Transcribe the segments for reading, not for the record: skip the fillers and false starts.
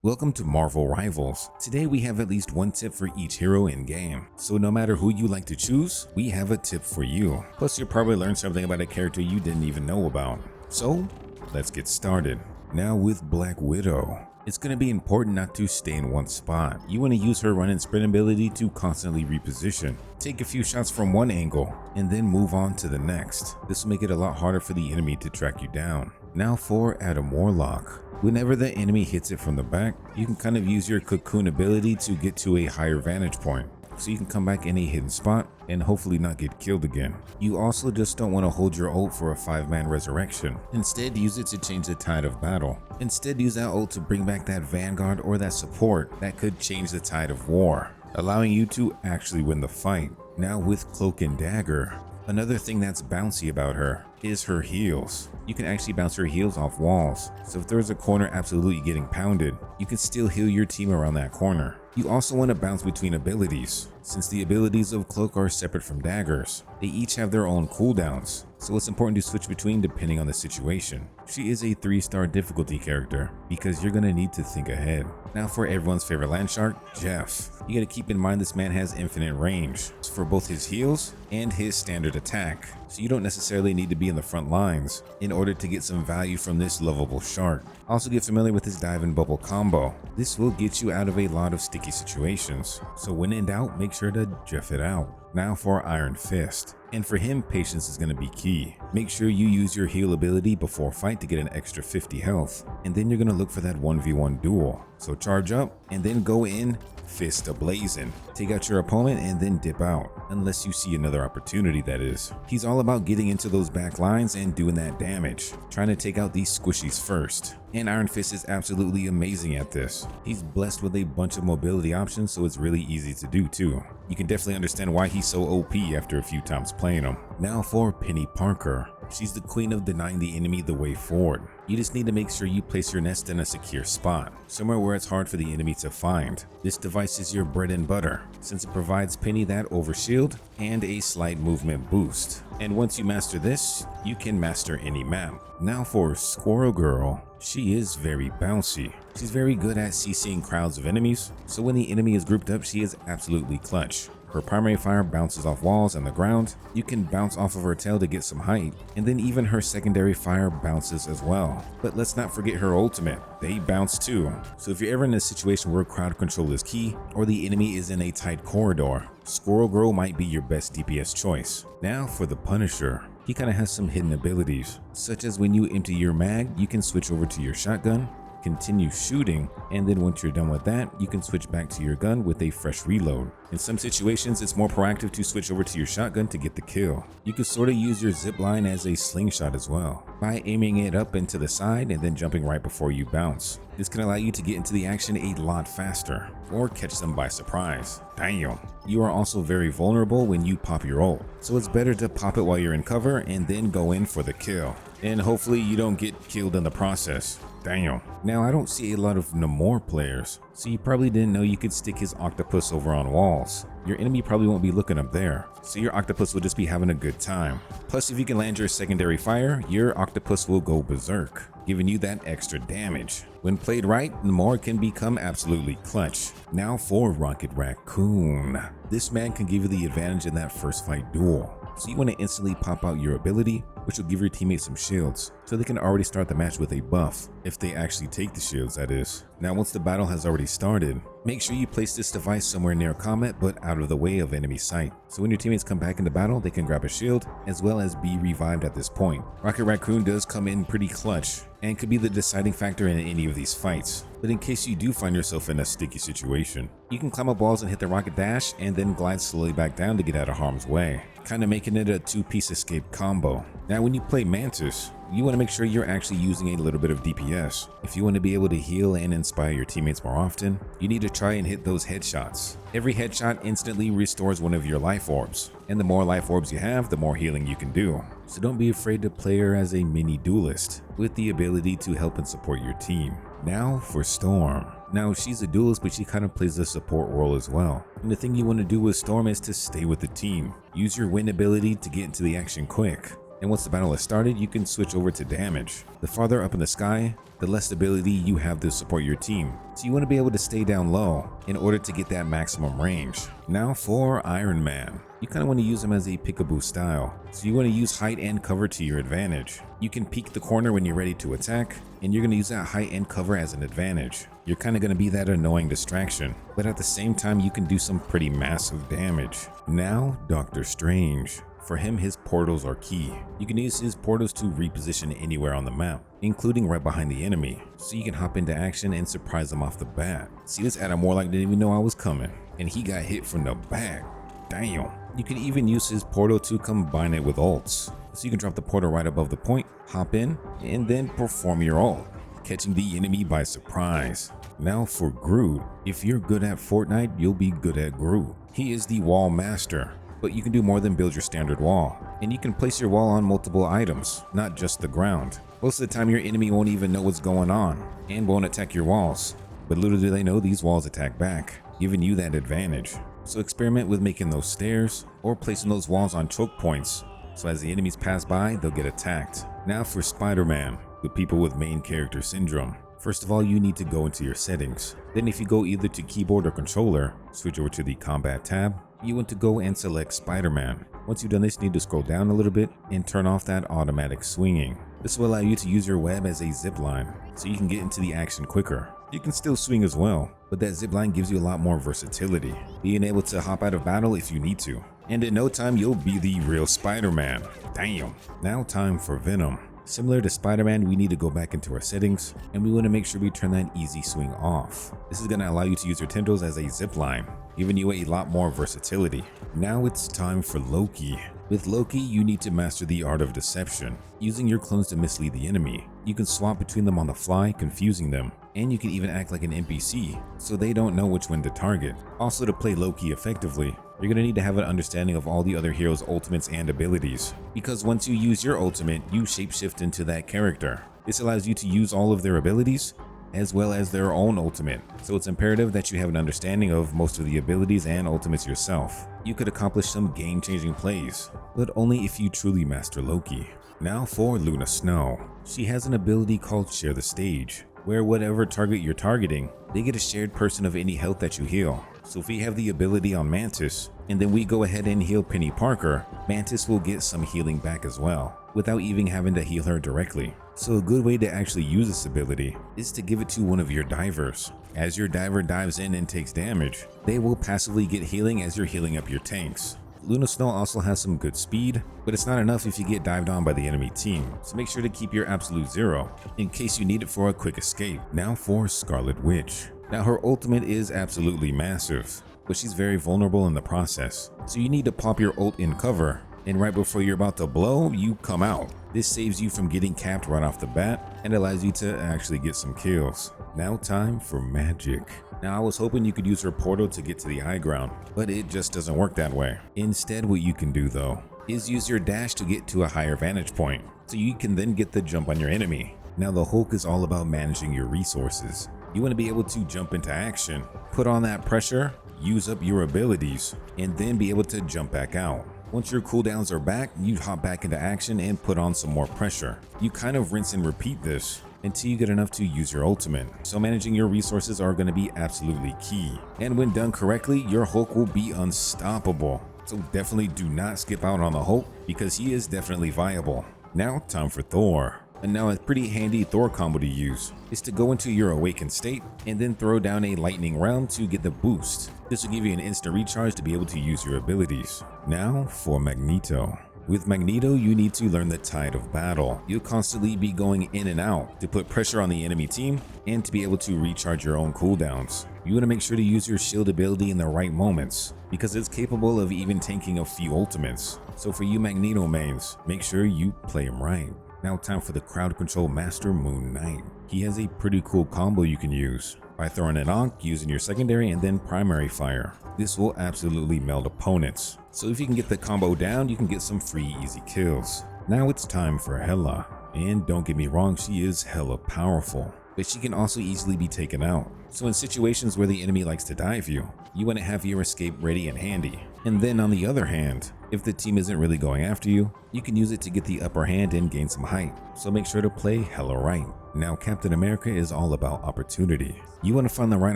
Welcome to Marvel Rivals. Today we have at least one tip for each hero in game. So no matter who you like to choose, we have a tip for you. Plus you'll probably learn something about a character you didn't even know about. So let's get started. Now with Black Widow. It's going to be important not to stay in one spot. You want to use her run and sprint ability to constantly reposition. Take a few shots from one angle and then move on to the next. This will make it a lot harder for the enemy to track you down. Now for WARLOCK. Whenever the enemy hits it from the back, you can kind of use your cocoon ability to get to a higher vantage point. So you can come back in a hidden spot and hopefully not get killed again. You also just don't want to hold your ult for a 5-man resurrection. Instead, use it to change the tide of battle. Instead, use that ult to bring back that vanguard or that support that could change the tide of war, allowing you to actually win the fight. Now with Cloak and Dagger. Another thing that's bouncy about her is her heals. You can actually bounce her heals off walls. So if there's a corner absolutely getting pounded, you can still heal your team around that corner. You also want to bounce between abilities. Since the abilities of Cloak are separate from Daggers, they each have their own cooldowns. So it's important to switch between depending on the situation. She is a 3-star difficulty character because you're going to need to think ahead. Now for everyone's favorite land shark, Jeff. You got to keep in mind this man has infinite range for both his heals and his standard attack. So you don't necessarily need to be in the front lines in order to get some value from this lovable shark. Also get familiar with his dive and bubble combo. This will get you out of a lot of sticky situations. So when in doubt, make sure to Jeff it out. Now for Iron Fist. And for him, patience is going to be key. Make sure you use your heal ability before fight to get an extra 50 health. And then you're going to look for that 1v1 duel. So charge up and then go in fist ablazing. Take out your opponent and then dip out. Unless you see another opportunity, that is. He's all about getting into those back lines and doing that damage. Trying to take out these squishies first. And Iron Fist is absolutely amazing at this. He's blessed with a bunch of mobility options, so it's really easy to do too. You can definitely understand why he's so OP after a few times playing him. Now for Penny Parker. She's the queen of denying the enemy the way forward. You just need to make sure you place your nest in a secure spot, somewhere where it's hard for the enemy to find. This device is your bread and butter, since it provides Penny that overshield and a slight movement boost. And once you master this, you can master any map. Now for Squirrel Girl. She is very bouncy. She's very good at CCing crowds of enemies, so when the enemy is grouped up, she is absolutely clutch. Her primary fire bounces off walls and the ground. You can bounce off of her tail to get some height, and then even her secondary fire bounces as well. But let's not forget her ultimate. They bounce too. So if you're ever in a situation where crowd control is key, or the enemy is in a tight corridor, Squirrel Girl might be your best DPS choice. Now for the Punisher. He kind of has some hidden abilities, such as when you empty your mag, you can switch over to your shotgun, continue shooting, and then once you're done with that, you can switch back to your gun with a fresh reload. In some situations, it's more proactive to switch over to your shotgun to get the kill. You can sort of use your zip line as a slingshot as well, by aiming it up and to the side and then jumping right before you bounce. This can allow you to get into the action a lot faster, or catch them by surprise. Damn. You are also very vulnerable when you pop your ult, so it's better to pop it while you're in cover and then go in for the kill. And hopefully you don't get killed in the process. Damn. Now I don't see a lot of NAMOR players, so you probably didn't know you could stick his octopus over on walls. Your enemy probably won't be looking up there, so your octopus will just be having a good time. Plus if you can land your secondary fire, your octopus will go berserk, giving you that extra damage. When played right, NAMOR can become absolutely clutch. Now for RACCOON. This man can give you the advantage in that first fight duel. So you want to instantly pop out your ability, which will give your teammates some shields, so they can already start the match with a buff, if they actually take the shields, that is. Now once the battle has already started, make sure you place this device somewhere near combat but out of the way of enemy sight. So when your teammates come back into battle, they can grab a shield, as well as be revived at this point. RACCOON does come in pretty clutch, and could be the deciding factor in any of these fights. But in case you do find yourself in a sticky situation, you can climb up walls and hit the rocket dash, and then glide slowly back down to get out of harm's way, kind of making it a 2-piece escape combo. Now when you play Mantis, you want to make sure you're actually using a little bit of DPS. If you want to be able to heal and inspire your teammates more often, you need to try and hit those headshots. Every headshot instantly restores one of your life orbs, and the more life orbs you have, the more healing you can do. So don't be afraid to play her as a mini duelist with the ability to help and support your team. Now for Storm. Now she's a duelist, but she kind of plays the support role as well. And the thing you want to do with Storm is to stay with the team. Use your win ability to get into the action quick. and once the battle has started, you can switch over to damage. The farther up in the sky, the less ability you have to support your team, so you want to be able to stay down low in order to get that maximum range. Now for Iron Man. You kind of want to use him as a peekaboo style, so you want to use height and cover to your advantage. You can peek the corner when you're ready to attack, and you're going to use that height and cover as an advantage. You're kind of going to be that annoying distraction, but at the same time you can do some pretty massive damage. Now Doctor Strange. For him, his portals are key. You can use his portals to reposition anywhere on the map, including right behind the enemy, so you can hop into action and surprise them off the bat. See, this Adam Warlock didn't even know I was coming, and he got hit from the back. Damn. You can even use his portal to combine it with ults, so you can drop the portal right above the point, hop in, and then perform your ult, catching the enemy by surprise. Now for Groot. If you're good at Fortnite, you'll be good at Groot. He is the wall master, but you can do more than build your standard wall, and you can place your wall on multiple items, not just the ground. Most of the time your enemy won't even know what's going on and won't attack your walls, but little do they know these walls attack back, giving you that advantage. So experiment with making those stairs or placing those walls on choke points, so as the enemies pass by, they'll get attacked. Now for Spider-Man, the people with main character syndrome. First of all, you need to go into your settings. Then if you go either to keyboard or controller, switch over to the combat tab. You want to go and select Spider-Man. Once you've done this, you need to scroll down a little bit and turn off that automatic swinging. This will allow you to use your web as a zip line, so you can get into the action quicker. You can still swing as well, but that zip line gives you a lot more versatility, being able to hop out of battle if you need to. And in no time, you'll be the real Spider-Man. Damn. Now time for Venom. Similar to Spider-Man, we need to go back into our settings, and we want to make sure we turn that easy swing off. This is going to allow you to use your tendrils as a zip line, giving you a lot more versatility. Now it's time for Loki. With Loki, you need to master the art of deception, using your clones to mislead the enemy. You can swap between them on the fly, confusing them, and you can even act like an NPC, so they don't know which one to target. Also, to play Loki effectively, you're going to need to have an understanding of all the other heroes' ultimates and abilities, because once you use your ultimate, you shapeshift into that character. This allows you to use all of their abilities, as well as their own ultimate, so it's imperative that you have an understanding of most of the abilities and ultimates yourself. You could accomplish some game-changing plays, but only if you truly master Loki. Now for Luna Snow. She has an ability called Share the Stage, where whatever target you're targeting, they get a shared person of any health that you heal. So if we have the ability on Mantis, and then we go ahead and heal Penny Parker, Mantis will get some healing back as well, without even having to heal her directly. So a good way to actually use this ability is to give it to one of your divers. As your diver dives in and takes damage, they will passively get healing as you're healing up your tanks. Luna Snow also has some good speed, but it's not enough if you get dived on by the enemy team, so make sure to keep your absolute zero in case you need it for a quick escape. Now for Scarlet Witch. Now her ultimate is absolutely massive, but she's very vulnerable in the process, so you need to pop your ult in cover, and right before you're about to blow, you come out. This saves you from getting capped right off the bat and allows you to actually get some kills. Now time for Magik. Now I was hoping you could use her portal to get to the high ground, but it just doesn't work that way. Instead, what you can do though is use your dash to get to a higher vantage point, so you can then get the jump on your enemy. Now the Hulk is all about managing your resources. You want to be able to jump into action, put on that pressure, use up your abilities, and then be able to jump back out. Once your cooldowns are back, you hop back into action and put on some more pressure. You kind of rinse and repeat this until you get enough to use your ultimate. So managing your resources are going to be absolutely key. And when done correctly, your Hulk will be unstoppable. So definitely do not skip out on the Hulk, because he is definitely viable. Now time for Thor. And now a pretty handy Thor combo to use is to go into your awakened state and then throw down a lightning round to get the boost. This will give you an instant recharge to be able to use your abilities. Now for Magneto. With Magneto, you need to learn the tide of battle. You'll constantly be going in and out to put pressure on the enemy team and to be able to recharge your own cooldowns. You want to make sure to use your shield ability in the right moments, because it's capable of even tanking a few ultimates. So for you Magneto mains, make sure you play him right. Now time for the crowd control master Moon Knight. He has a pretty cool combo you can use by throwing an Ankh, using your secondary and then primary fire. This will absolutely melt opponents. So if you can get the combo down, you can get some free easy kills. Now it's time for HELA. And don't get me wrong, she is hella powerful. but she can also easily be taken out. So in situations where the enemy likes to dive you, you want to have your escape ready and handy. And then on the other hand, if the team isn't really going after you, you can use it to get the upper hand and gain some height. So make sure to play hella right. Now Captain America is all about opportunity. You want to find the right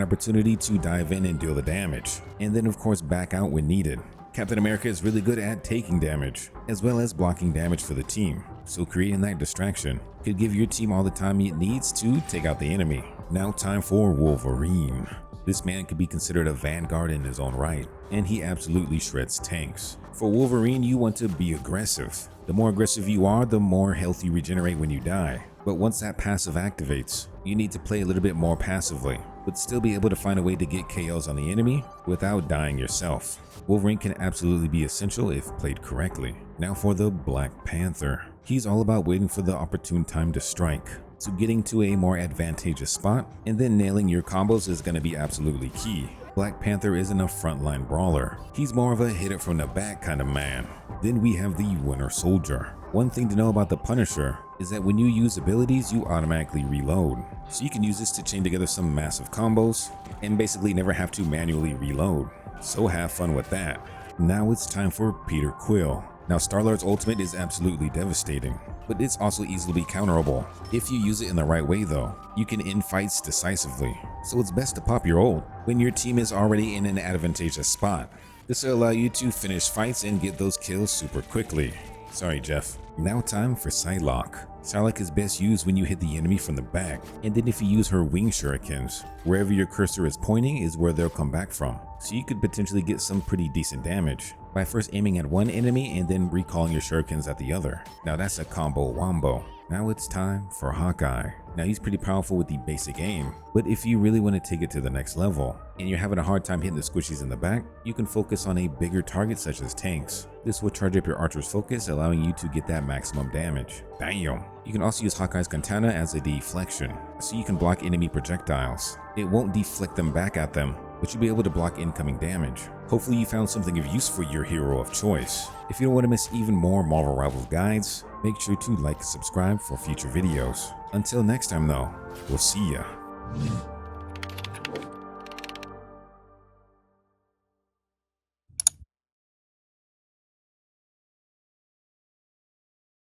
opportunity to dive in and deal the damage, and then of course back out when needed. Captain America is really good at taking damage, as well as blocking damage for the team. So creating that distraction could give your team all the time it needs to take out the enemy. Now time for Wolverine. This man could be considered a vanguard in his own right, and he absolutely shreds tanks. For Wolverine, you want to be aggressive. The more aggressive you are, the more health you regenerate when you die. But once that passive activates, you need to play a little bit more passively, but still be able to find a way to get KOs on the enemy without dying yourself. Wolverine can absolutely be essential if played correctly. Now for the Black Panther. He's all about waiting for the opportune time to strike. So getting to a more advantageous spot and then nailing your combos is going to be absolutely key. Black Panther isn't a frontline brawler. He's more of a hit it from the back kind of man. Then we have the Winter Soldier. One thing to know about the Punisher is that when you use abilities, you automatically reload. So you can use this to chain together some massive combos and basically never have to manually reload. So have fun with that. Now it's time for Peter Quill. Now Star-Lord's ultimate is absolutely devastating, but it's also easily counterable. If you use it in the right way though, you can end fights decisively. So it's best to pop your ult when your team is already in an advantageous spot. This will allow you to finish fights and get those kills super quickly. Sorry, Jeff. Now time for PSYLOCK. PSYLOCK is best used when you hit the enemy from the back, and then if you use her wing shurikens, wherever your cursor is pointing is where they'll come back from. So you could potentially get some pretty decent damage by first aiming at one enemy and then recalling your shurikens at the other. Now that's a combo wombo. Now it's time for Hawkeye. Now he's pretty powerful with the basic aim, but if you really want to take it to the next level and you're having a hard time hitting the squishies in the back, you can focus on a bigger target such as tanks. This will charge up your archer's focus, allowing you to get that maximum damage. Bam! You can also use Hawkeye's katana as a deflection, so you can block enemy projectiles. It won't deflect them back at them, but you'll be able to block incoming damage. Hopefully you found something of use for your hero of choice. If you don't want to miss even more Marvel Rivals guides, make sure to like and subscribe for future videos. Until next time though, we'll see ya.